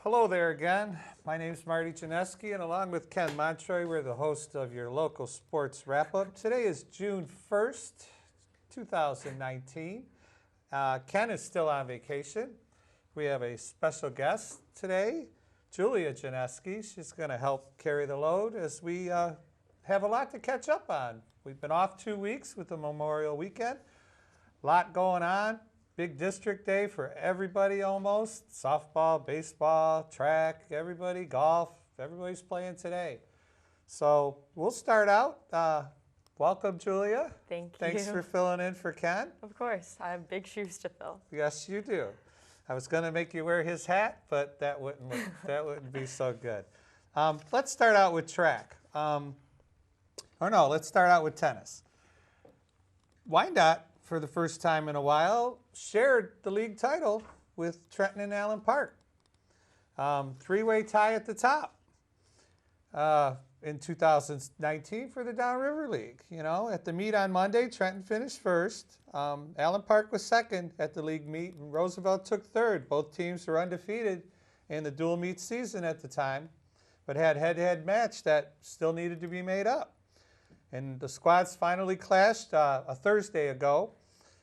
Hello there again. My name is Marty Janeski, and along with Ken Montroy, we're the host of your local sports wrap-up. Today is June 1st, 2019. Ken is still on vacation. We have a special guest today, Julia Janeski. She's going to help carry the load as we have a lot to catch up on. We've been off 2 weeks with the Memorial Weekend. A lot going on. Big district day for everybody almost. Softball, baseball, track, everybody, golf, everybody's playing today. So we'll start out. Welcome, Julia. Thank you. Thanks for filling in for Ken. Of course, I have big shoes to fill. Yes, you do. I was going to make you wear his hat, but that wouldn't be so good. Let's start out with track. Let's start out with tennis. Wyandotte, for the first time in a while, shared the league title with Trenton and Allen Park. Three-way tie at the top in 2019 for the Downriver League. You know, at the meet on Monday, Trenton finished first. Allen Park was second at the league meet, and Roosevelt took third. Both teams were undefeated in the dual meet season at the time, but had head-to-head match that still needed to be made up. And the squads finally clashed a Thursday ago,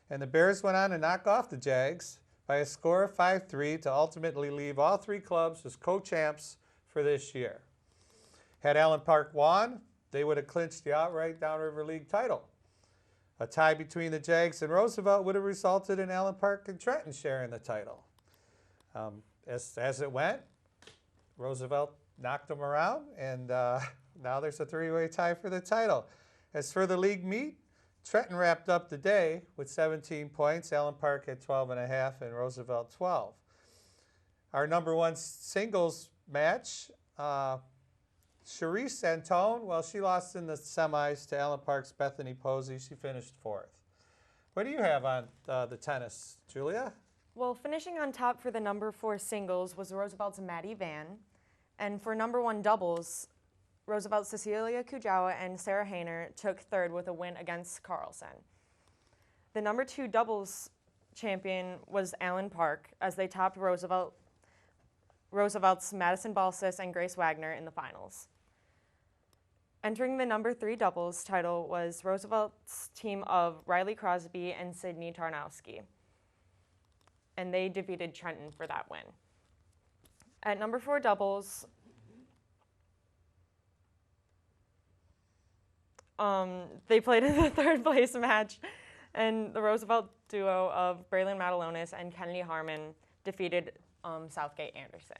and the Bears went on to knock off the Jags by a score of 5-3 to ultimately leave all three clubs as co-champs for this year. Had Allen Park won, they would have clinched the outright Downriver League title. A tie between the Jags and Roosevelt would have resulted in Allen Park and Trenton sharing the title. As it went, Roosevelt knocked them around, and now there's a three-way tie for the title. As for the league meet, Trenton wrapped up the day with 17 points. Allen Park had 12.5 and Roosevelt 12. Our number one singles match, Charisse Antone, well, she lost in the semis to Allen Park's Bethany Posey. She finished fourth. What do you have on the tennis, Julia? Well, finishing on top for the number 4 singles was Roosevelt's Maddie Van. And for number 1 doubles, Roosevelt's Cecilia Kujawa and Sarah Hayner took third with a win against Carlson. The number 2 doubles champion was Allen Park, as they topped Roosevelt's Madison Balsis and Grace Wagner in the finals. Entering the number 3 doubles title was Roosevelt's team of Riley Crosby and Sydney Tarnowski, and they defeated Trenton for that win. At number 4 doubles, they played in the third place match, and the Roosevelt duo of Braylon Matalonis and Kennedy Harmon defeated Southgate Anderson.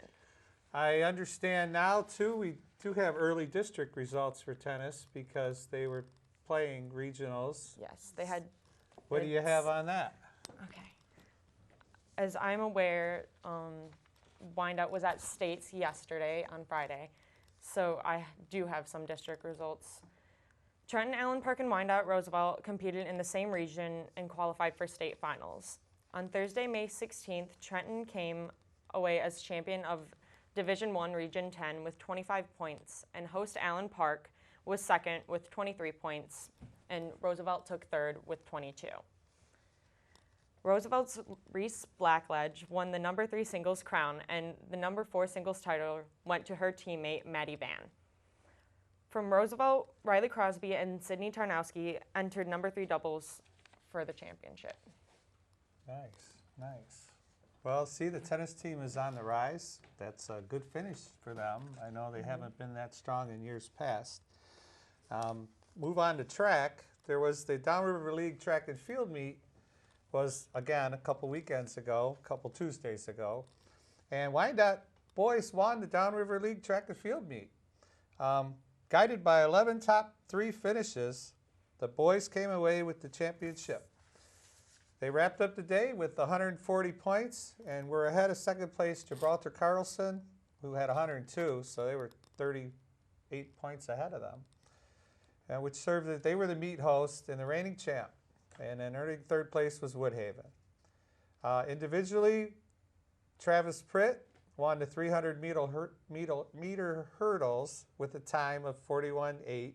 I understand now, too, we do have early district results for tennis because they were playing regionals. Yes, they had. What do you have on that? Okay. As I'm aware, Wyandotte was at States yesterday on Friday, so I do have some district results. Trenton, Allen Park, and Wyandotte Roosevelt competed in the same region and qualified for state finals. On Thursday, May 16th, Trenton came away as champion of Division I Region 10 with 25 points, and host Allen Park was second with 23 points, and Roosevelt took third with 22. Roosevelt's Reese Blackledge won the number 3 singles crown, and the number 4 singles title went to her teammate, Maddie Van. From Roosevelt, Riley Crosby and Sydney Tarnowski entered number 3 doubles for the championship. Nice, nice. Well, see, the tennis team is on the rise. That's a good finish for them. I know they haven't been that strong in years past. Move on to track. There was the Downriver League track and field meet was, again, a couple weekends ago, a couple Tuesdays ago. And Wyandotte boys won the Downriver League track and field meet. Guided by 11 top 3 finishes, the boys came away with the championship. They wrapped up the day with 140 points and were ahead of second place Gibraltar Carlson, who had 102, so they were 38 points ahead of them, which served that they were the meet host and the reigning champ. And then earning third place was Woodhaven. Individually, Travis Pritt won the 300 meter hurdles with a time of 41.8,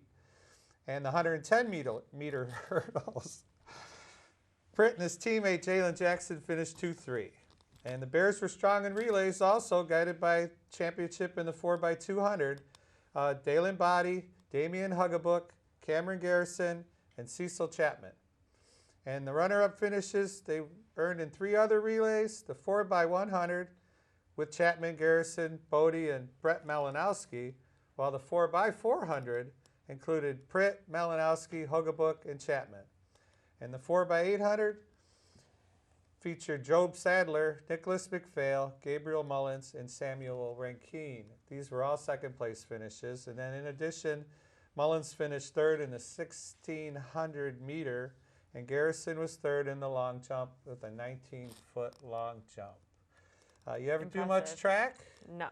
and the 110 meter hurdles. Pritt and his teammate Jalen Jackson finished 2-3. And the Bears were strong in relays also, guided by championship in the 4x200. Dalen Body, Damian Huggabook, Cameron Garrison, and Cecil Chapman. And the runner-up finishes they earned in 3 other relays, the 4x100 with Chapman, Garrison, Bodie, and Brett Malinowski, while the 4x400 included Pritt, Malinowski, Huggabook, and Chapman. And the 4x800 featured Job Sadler, Nicholas McPhail, Gabriel Mullins, and Samuel Rankine. These were all second-place finishes. And then in addition, Mullins finished third in the 1,600 meter, and Garrison was third in the long jump with a 19-foot long jump. You ever do much track? No.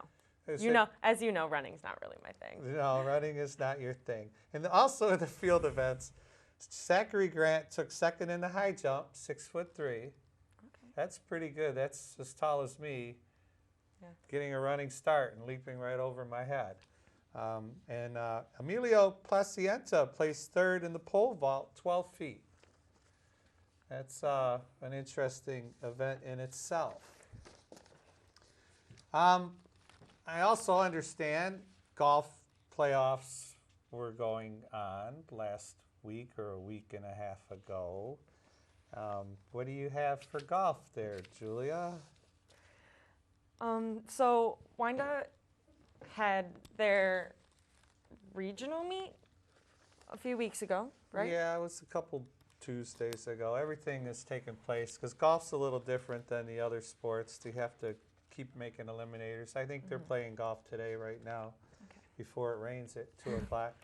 As you know, running's not really my thing. No, running is not your thing. And also in the field events, Zachary Grant took second in the high jump, 6'3". Okay. That's pretty good. That's as tall as me, getting a running start and leaping right over my head. And Emilio Placienta placed third in the pole vault, 12 feet. That's an interesting event in itself. I also understand golf playoffs were going on last week or a week and a half ago. What do you have for golf there, Julia? So Wyandotte had their regional meet a few weeks ago, right? Yeah, it was a couple Tuesdays ago. Everything has taken place because golf's a little different than the other sports. You have to keep making eliminators. I think they're playing golf today right now before it rains at 2 o'clock.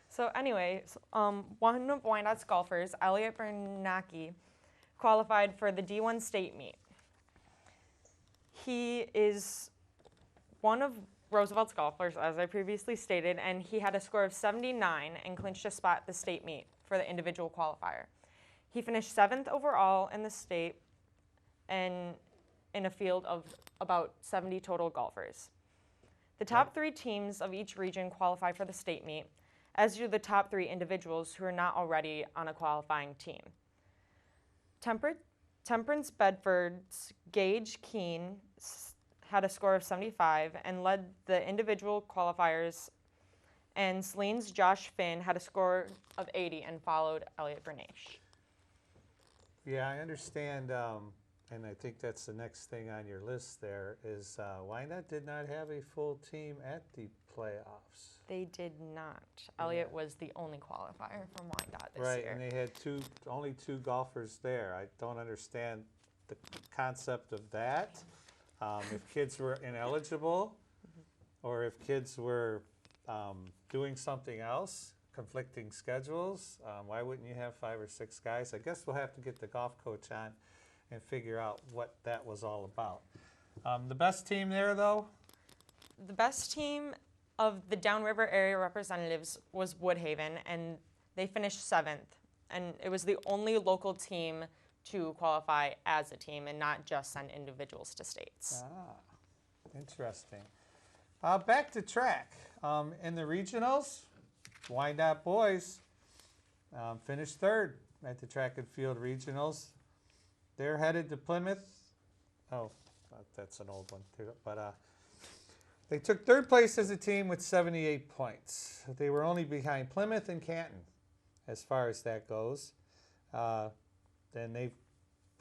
So anyway, one of Wyandotte's golfers, Elliot Bernacki, qualified for the D1 state meet. He is one of Roosevelt's golfers, as I previously stated, and he had a score of 79 and clinched a spot at the state meet for the individual qualifier. He finished 7th overall in the state and in a field of about 70 total golfers. The top 3 teams of each region qualify for the state meet, as do the top 3 individuals who are not already on a qualifying team. Temperance Bedford's Gage Keene had a score of 75 and led the individual qualifiers, and Celine's Josh Finn had a score of 80 and followed Elliot Bernache. Yeah, I understand, and I think that's the next thing on your list there, is Wyandotte did not have a full team at the playoffs. They did not. Elliot was the only qualifier from Wyandotte this right, year. and they had only two golfers there. I don't understand the concept of that. If kids were ineligible, or if kids were doing something else, conflicting schedules, why wouldn't you have 5 or 6 guys? I guess we'll have to get the golf coach on and figure out what that was all about. The best team there, though? The best team of the Downriver area representatives was Woodhaven, and they finished 7th. And it was the only local team to qualify as a team and not just send individuals to states. Ah, interesting. Back to track. In the regionals, Wyandotte boys finished 3rd at the track and field regionals. They're headed to Plymouth. Oh, that's an old one too. But they took 3rd place as a team with 78 points. They were only behind Plymouth and Canton as far as that goes. Then they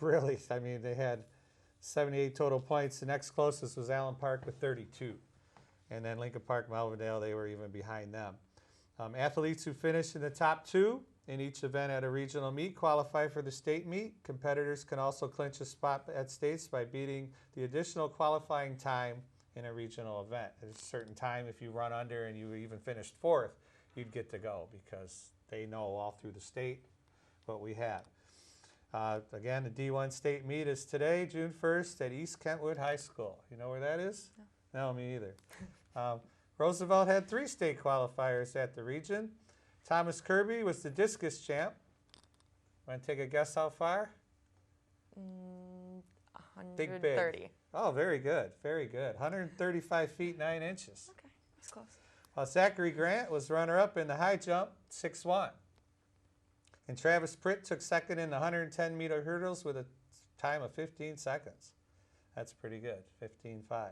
really, they had 78 total points. The next closest was Allen Park with 32. And then Lincoln Park, Melvindale, they were even behind them. Athletes who finished in the top 2 in each event at a regional meet qualify for the state meet. Competitors can also clinch a spot at states by beating the additional qualifying time in a regional event. At a certain time, if you run under and you even finished 4th, you'd get to go because they know all through the state what we have. Again, the D1 state meet is today, June 1st, at East Kentwood High School. You know where that is? No, me either. Roosevelt had 3 state qualifiers at the region. Thomas Kirby was the discus champ. Want to take a guess how far? 130. Big. Oh, very good, very good. 135 feet 9 inches. Okay, that's close. Zachary Grant was runner-up in the high jump, 6'1". And Travis Pritt took 2nd in the 110-meter hurdles with a time of 15 seconds. That's pretty good, 15.5.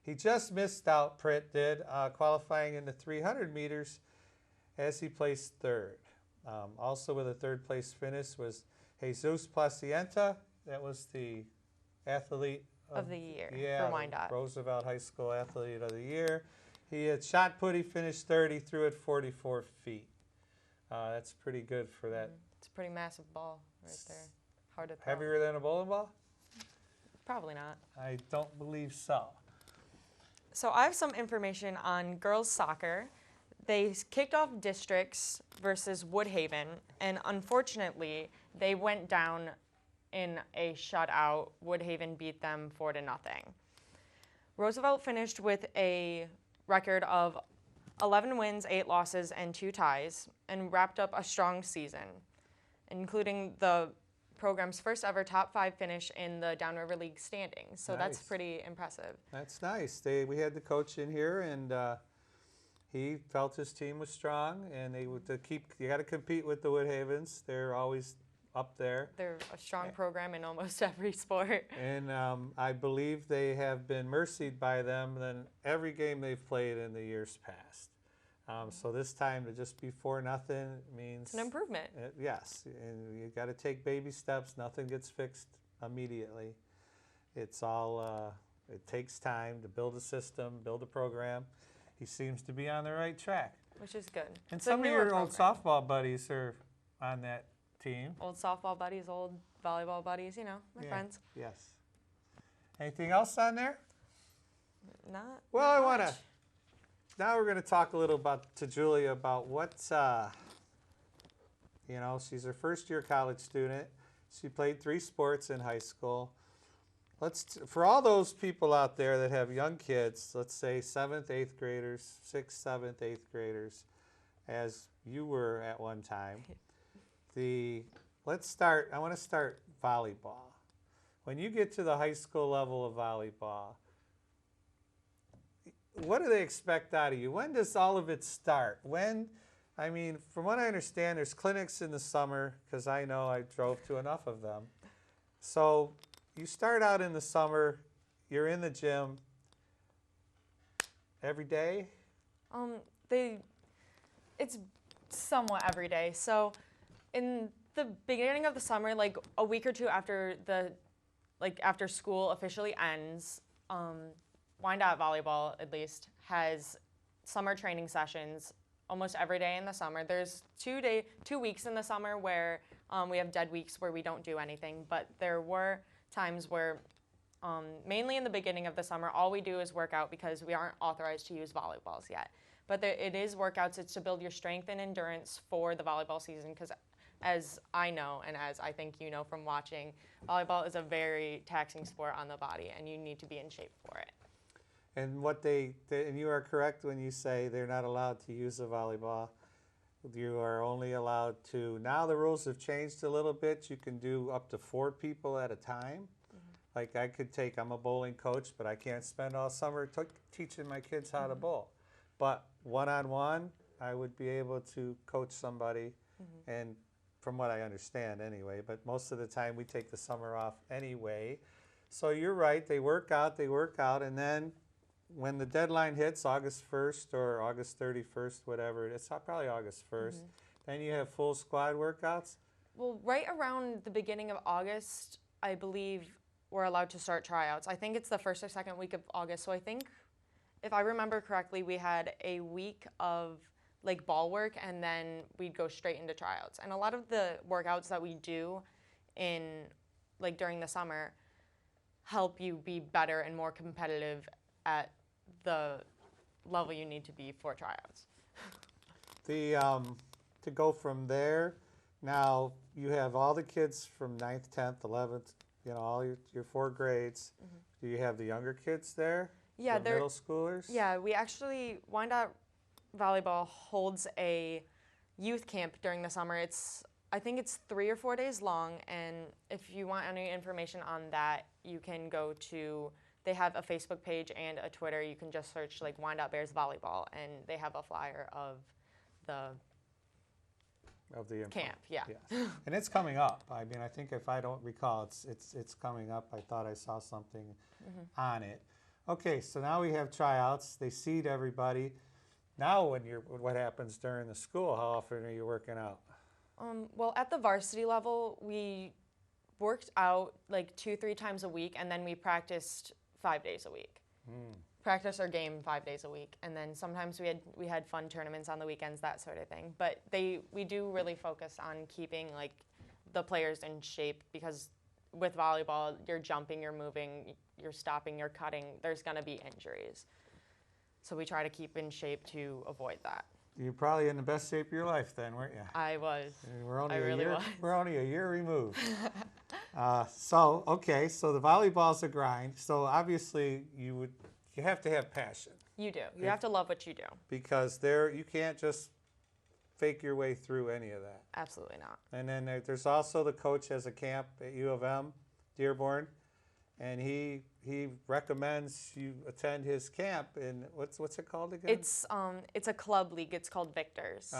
He just missed out, Pritt did, qualifying in the 300 meters as he placed third. Also with a third place finish was Jesus Placienta. That was the athlete Of the year yeah, for Wyandotte. Roosevelt High School Athlete of the Year. He had shot put, he finished third, he threw it 44 feet. That's pretty good for that. It's a pretty massive ball right there. Hard to throw. Heavier than a bowling ball? Probably not. I don't believe so. So I have some information on girls soccer. They kicked off districts versus Woodhaven, and unfortunately, they went down in a shutout. Woodhaven beat them 4-0. Roosevelt finished with a record of 11 wins, 8 losses, and 2 ties, and wrapped up a strong season, including the program's first ever top 5 finish in the Downriver League standings. So that's Nice. pretty impressive. That's nice. We had the coach in here, and he felt his team was strong, and you got to compete with the Woodhavens. They're always up there. They're a strong program in almost every sport. And I believe they have been mercied by them in every game they've played in the years past. So this time to just be 4-0 means It's an improvement. yes, and you got to take baby steps. Nothing gets fixed immediately. It's all it takes time to build a system, build a program. He seems to be on the right track. Which is good. And It's a some of newer your old program. softball buddies are on that team. Old softball buddies, old volleyball buddies, my Yeah. friends. Yes. Anything else on there? Not. Well, not I want to. much. Now we're going to talk a little to Julia about what, she's her first year college student. She played 3 sports in high school. For all those people out there that have young kids, let's say 7th, 8th graders, 6th, 7th, 8th graders, as you were at one time. I want to start volleyball. When you get to the high school level of volleyball, what do they expect out of you? When does all of it start? From what I understand, there's clinics in the summer, because I know I drove to enough of them. So you start out in the summer, you're in the gym every day? It's somewhat every day. So in the beginning of the summer, like a week or two after after school officially ends, Wyandotte Volleyball, at least, has summer training sessions almost every day in the summer. There's 2 weeks in the summer where we have dead weeks where we don't do anything, but there were times where, mainly in the beginning of the summer, all we do is work out because we aren't authorized to use volleyballs yet. But it is workouts. It's to build your strength and endurance for the volleyball season, because as I know, and as I think you know from watching, volleyball is a very taxing sport on the body, and you need to be in shape for it. And and you are correct when you say they're not allowed to use a volleyball. You are only allowed to, now the rules have changed a little bit. You can do up to 4 people at a time. Like I'm a bowling coach, but I can't spend all summer teaching my kids how to bowl. But one-on-one, I would be able to coach somebody, and from what I understand anyway, but most of the time we take the summer off anyway. So you're right, they work out, and then when the deadline hits, August 1st or August 31st, whatever, it's probably August 1st, then you have full squad workouts? Well, right around the beginning of August, I believe we're allowed to start tryouts. I think it's the first or second week of August. So I think, if I remember correctly, we had a week of ball work, and then we'd go straight into tryouts. And a lot of the workouts that we do during the summer help you be better and more competitive at the level you need to be for tryouts. To go from there, now you have all the kids from 9th, 10th, 11th, all your 4 grades. Do you have the younger kids there? Yeah, the middle schoolers? Yeah, we actually, Wyandotte Volleyball holds a youth camp during the summer. I think it's 3 or 4 days long, and if you want any information on that, you can go to, they have a Facebook page and a Twitter. You can just search Wyandotte Bears Volleyball, and they have a flyer of of the camp, yeah. Yes. And it's coming up. I mean, I think if I don't recall, it's coming up. I thought I saw something on it. Okay, so now we have tryouts. They seed everybody. Now, what happens during the school? How often are you working out? Well, at the varsity level, we worked out like 2-3 times a week, and then we practiced 5 days a week. Practice or game 5 days a week, and then sometimes we had fun tournaments on the weekends, that sort of thing. But we do really focus on keeping like the players in shape, because with volleyball, you're jumping, you're moving, you're stopping, you're cutting. There's gonna be injuries, so we try to keep in shape to avoid that. You're probably in the best shape of your life then, weren't you? I was. I really was. We're only a year removed. So the volleyball's a grind. So obviously you have to have passion. You do. You have to love what you do. Because you can't just fake your way through any of that. Absolutely not. And then there's also the coach has a camp at U of M, Dearborn, and he recommends you attend his camp. And what's it called again? It's a club league. It's called Victor's.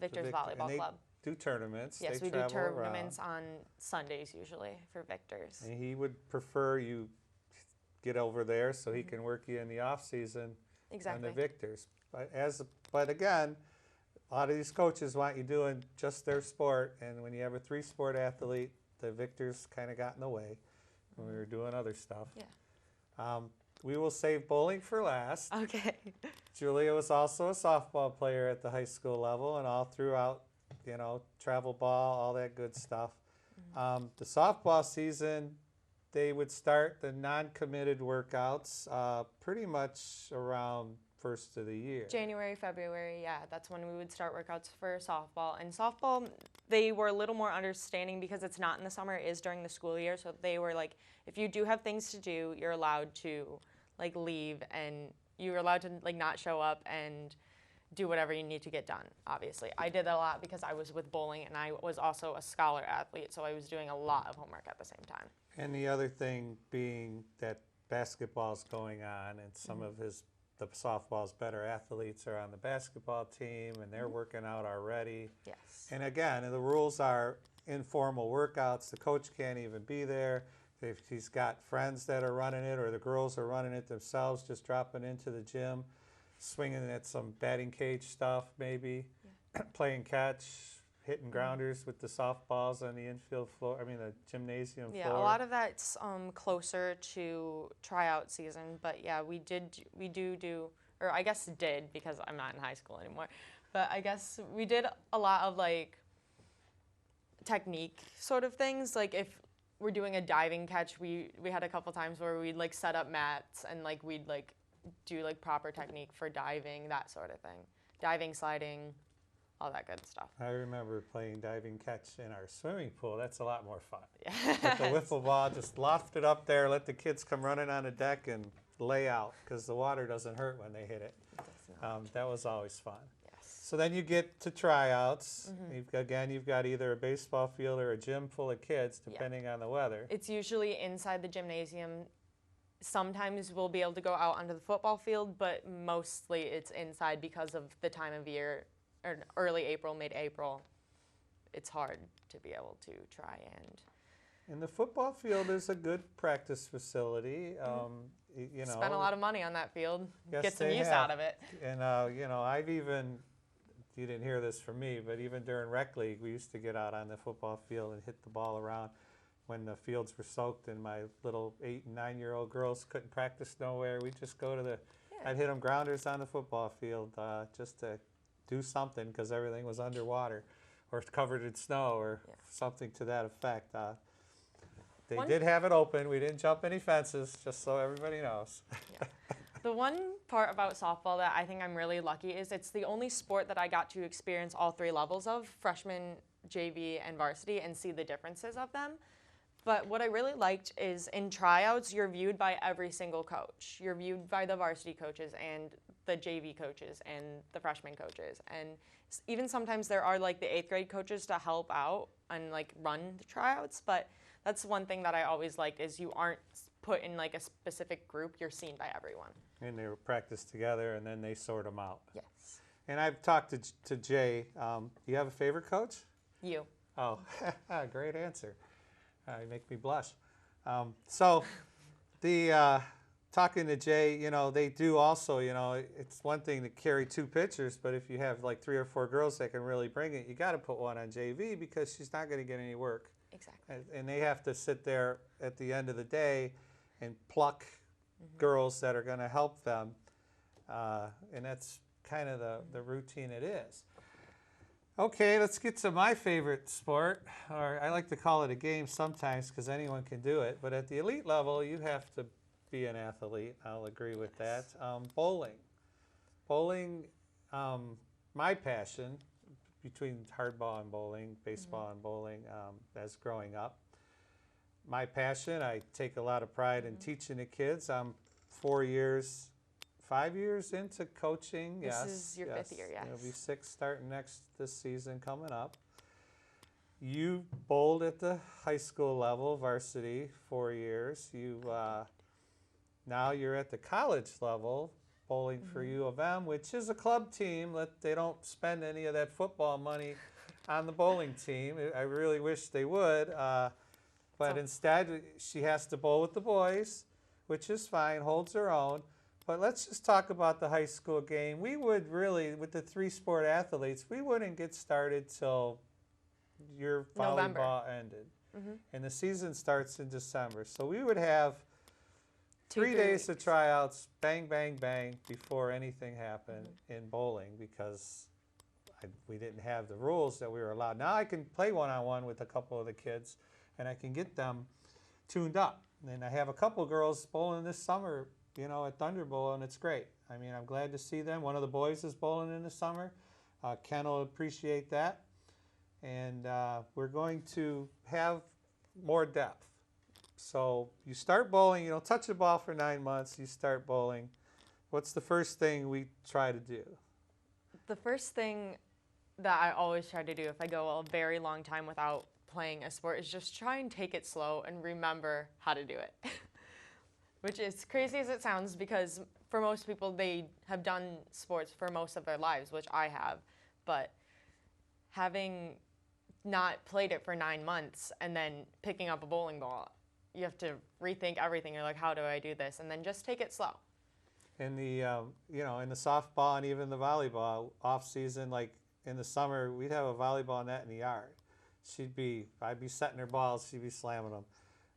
Victor's Volleyball Club. Do tournaments. Yes, we do tournaments on Sundays usually for Victor's. And he would prefer you get over there so he can work you in the off season on the Victors. But again, a lot of these coaches want you doing just their sport, and when you have a 3-sport athlete, the Victors kind of got in the way when we were doing other stuff. Yeah. We will save bowling for last. Okay. Julia was also a softball player at the high school level and all throughout, travel ball, all that good stuff. The softball season, they would start the non-committed workouts pretty much around first of the year. January, February, yeah, that's when we would start workouts for softball. And softball, they were a little more understanding because it's not in the summer, it is during the school year. So they were like, if you do have things to do, you're allowed to like leave, and you're allowed to like not show up and do whatever you need to get done, obviously. I did that a lot because I was with bowling, and I was also a scholar athlete, so I was doing a lot of homework at the same time. And the other thing being that basketball's going on, and some of the softball's better athletes are on the basketball team, and they're working out already. Yes. And again, the rules are informal workouts. The coach can't even be there. If he's got friends that are running it, or the girls are running it themselves, just dropping into the gym, swinging at some batting cage stuff maybe, playing catch, hitting grounders with the softballs on the infield floor, the gymnasium floor. Yeah, a lot of that's closer to tryout season, but yeah, we do, or I guess did, because I'm not in high school anymore, but I guess we did a lot of like technique sort of things. Like if we're doing a diving catch, we had a couple times where we'd like set up mats and like we'd like do like proper technique for diving, that sort of thing. Diving, sliding, all that good stuff. I remember playing diving catch in our swimming pool. That's a lot more fun. Yeah. With the wiffle ball, just loft it up there, let the kids come running on the deck and lay out, because the water doesn't hurt when they hit it. That was always fun. Yes. So then you get to tryouts. You've got either a baseball field or a gym full of kids, depending on the weather. It's usually inside the gymnasium. Sometimes we'll be able to go out onto the football field, but mostly it's inside because of the time of year, or early April, mid-April. It's hard to be able to try and. And the football field is a good practice facility. Spent a lot of money on that field. Yes, get some they use have. out of it. And I've even, you didn't hear this from me, but even during rec league, we used to get out on the football field and hit the ball around when the fields were soaked and my little 8 and 9-year-old girls couldn't practice nowhere. We'd just go to I'd hit them grounders on the football field just to do something, because everything was underwater or covered in snow or something to that effect. They did have it open. We didn't jump any fences, just so everybody knows. Yeah. The one part about softball that I think I'm really lucky is it's the only sport that I got to experience all 3 levels of, freshman, JV, and varsity, and see the differences of them. But what I really liked is in tryouts, you're viewed by every single coach. You're viewed by the varsity coaches and the JV coaches and the freshman coaches. And even sometimes there are like the 8th grade coaches to help out and like run the tryouts. But that's one thing that I always liked, is you aren't put in like a specific group. You're seen by everyone. And they were practiced together, and then they sort them out. Yes. And I've talked to Jay. Do you have a favorite coach? You. Oh, great answer. You make me blush. So the talking to Jay, they do also, it's one thing to carry 2 pitchers, but if you have like 3 or 4 girls that can really bring it, you got to put one on JV because she's not going to get any work. Exactly. And they have to sit there at the end of the day and pluck girls that are going to help them. And that's kind of the routine it is. Okay, let's get to my favorite sport, or I like to call it a game sometimes because anyone can do it. But at the elite level, you have to be an athlete. I'll agree with that. Bowling. Bowling, my passion between hardball and bowling, baseball and bowling as growing up. My passion, I take a lot of pride in teaching the kids. I'm 5 years into coaching. This is your 5th year, yes. It'll be 6 starting this season coming up. You bowled at the high school level, varsity, 4 years. Now you're at the college level, bowling for U of M, which is a club team. They don't spend any of that football money on the bowling team. I really wish they would. But instead, she has to bowl with the boys, which is fine, holds her own. But let's just talk about the high school game. We would really, with the 3 sport athletes, we wouldn't get started till your volleyball ended. And the season starts in December. So we would have 3 days of tryouts, bang, bang, bang, before anything happened in bowling because we didn't have the rules that we were allowed. Now I can play one-on-one with a couple of the kids, and I can get them tuned up. And I have a couple girls bowling this summer, at Thunder Bowl, and it's great. I mean, I'm glad to see them. One of the boys is bowling in the summer. Ken will appreciate that. And we're going to have more depth. So you start bowling, you don't touch the ball for 9 months, you start bowling. What's the first thing we try to do? The first thing that I always try to do if I go a very long time without playing a sport is just try and take it slow and remember how to do it. Which is crazy as it sounds because for most people they have done sports for most of their lives, which I have. But having not played it for 9 months and then picking up a bowling ball, you have to rethink everything. You're like, how do I do this? And then just take it slow. In the in the softball and even the volleyball off season, like in the summer, we'd have a volleyball net in the yard. I'd be setting her balls, she'd be slamming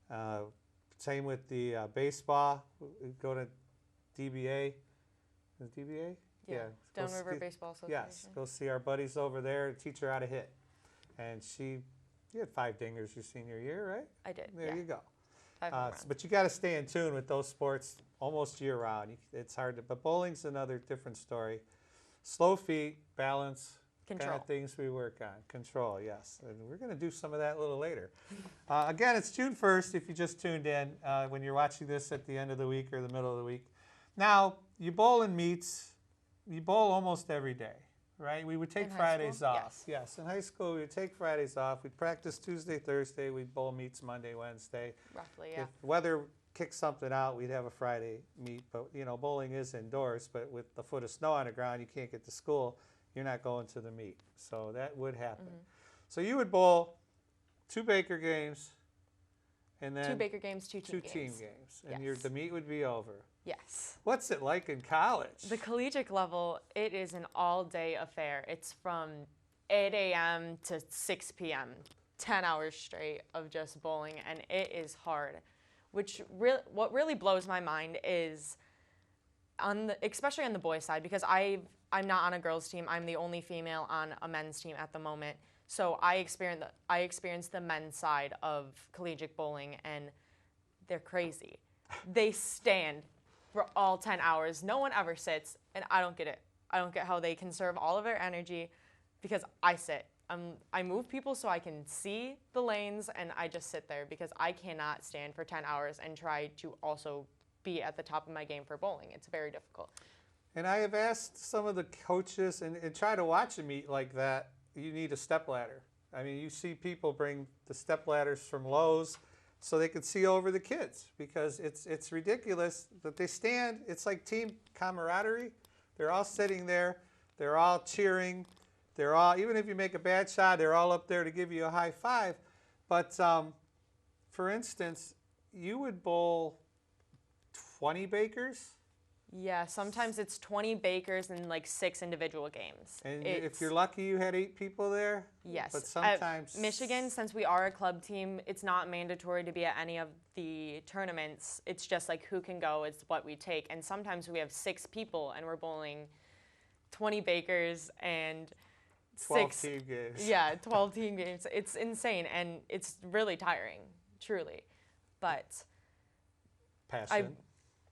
them. Same with the baseball. We'd go to DBA. Is it DBA? Yeah. Downriver Baseball Association. Yes, go see our buddies over there, teach her how to hit. And you had 5 dingers your senior year, right? I did. There you go. But you got to stay in tune with those sports almost year round. It's hard to, but bowling's another different story. Slow feet, balance, control. kind of things we work on. Control, yes. And we're going to do some of that a little later. Again, it's June 1st if you just tuned in when you're watching this at the end of the week or the middle of the week. Now, you bowl in meets. You bowl almost every day, right? We would take Fridays off. Yes, in high school we would take Fridays off. We'd practice Tuesday, Thursday. We'd bowl meets Monday, Wednesday. Roughly, yeah. If weather kicks something out, we'd have a Friday meet. But, bowling is indoors. But with a foot of snow on the ground, you can't get to school. You're not going to the meet. So that would happen. So you would bowl 2 Baker games and then 2 Baker games, 2 team games. And yes. the meet would be over. Yes. What's it like in college? The collegiate level, it is an all-day affair. It's from 8 a.m. to 6 p.m., 10 hours straight of just bowling, and it is hard. What really blows my mind is, especially on the boys' side, because I'm not on a girls' team. I'm the only female on a men's team at the moment. So I experienced the men's side of collegiate bowling, and they're crazy. They stand for all 10 hours. No one ever sits, and I don't get it. I don't get how they conserve all of their energy because I sit. I move people so I can see the lanes, and I just sit there because I cannot stand for 10 hours and try to also be at the top of my game for bowling. It's very difficult. And I have asked some of the coaches, and try to watch a meet like that, you need a stepladder. I mean, you see people bring the stepladders from Lowe's so they can see over the kids because it's ridiculous that they stand. It's like team camaraderie. They're all sitting there. They're all cheering. they're all, even if you make a bad shot, they're all up there to give you a high five. But for instance, you would bowl 20 bakers. Yeah, sometimes it's 20 bakers in like 6 individual games. And if you're lucky, you had 8 people there? Yes. But sometimes... At Michigan, since we are a club team, it's not mandatory to be at any of the tournaments. It's just like who can go is what we take. And sometimes we have 6 people and we're bowling 20 bakers and 12 team games. Yeah, 12 team games. It's insane and it's really tiring, truly. But... Passion.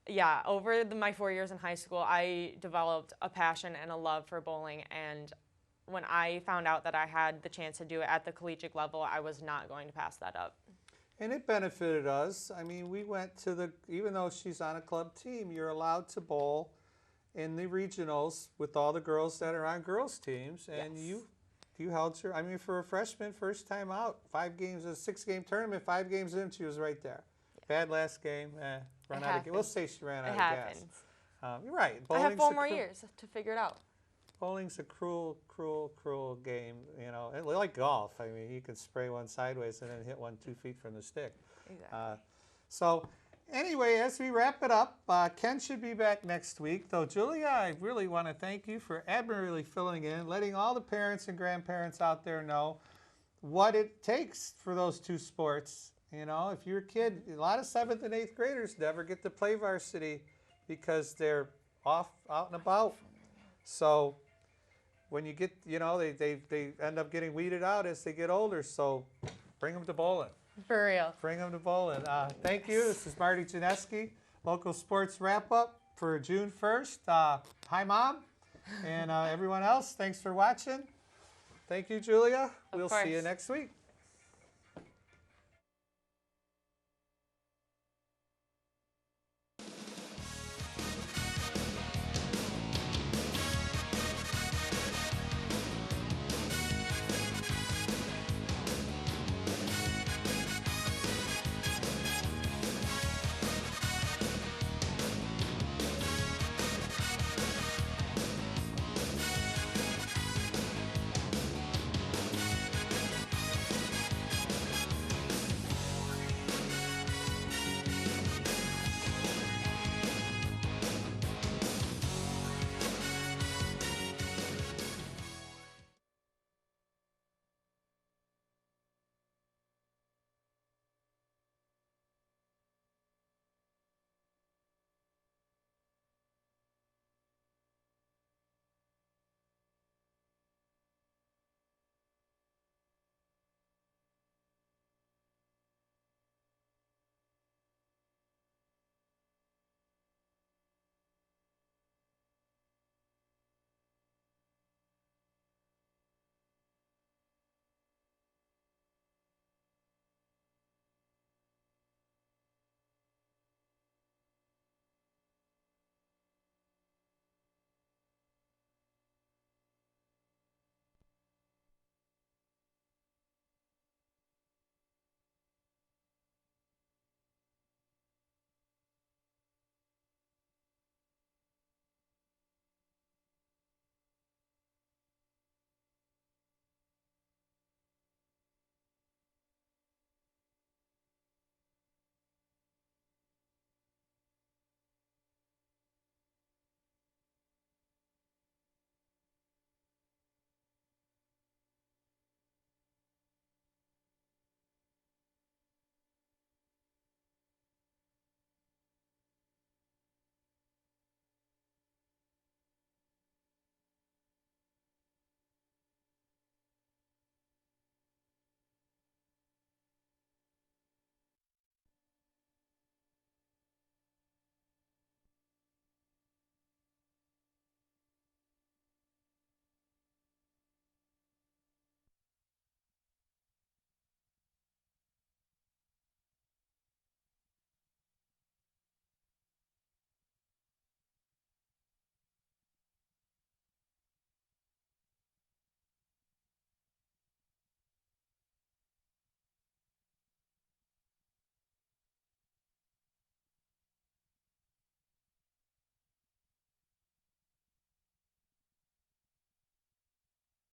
Yeah, over my 4 years in high school, I developed a passion and a love for bowling. And when I found out that I had the chance to do it at the collegiate level, I was not going to pass that up. And it benefited us. I mean, we went to the, even though she's on a club team, you're allowed to bowl in the regionals with all the girls that are on girls' teams. And Yes. you held your, I mean, for a freshman, first time out, 5 games, a 6-game tournament, 5 games in, she was right there. Bad last game, run out of gas. We'll say she ran out of gas. You're right. I have 4 more years to figure it out. Bowling's a cruel, cruel, cruel game. You know, like golf. I mean, you can spray one sideways and then hit one 2 feet from the stick. Exactly. So, anyway, as we wrap it up, Ken should be back next week. Though, Julia, I really want to thank you for admirably filling in, letting all the parents and grandparents out there know what it takes for those 2 sports. You know, if you're a kid, a lot of 7th and 8th graders never get to play varsity because they're off out and about. So when you get, you know, they end up getting weeded out as they get older. So bring them to bowling. For real. Bring them to bowling. Thank you. This is Marty Janeski, local sports wrap-up for June 1st. Hi, Mom, and everyone else. Thanks for watching. Thank you, Julia. We'll see you next week.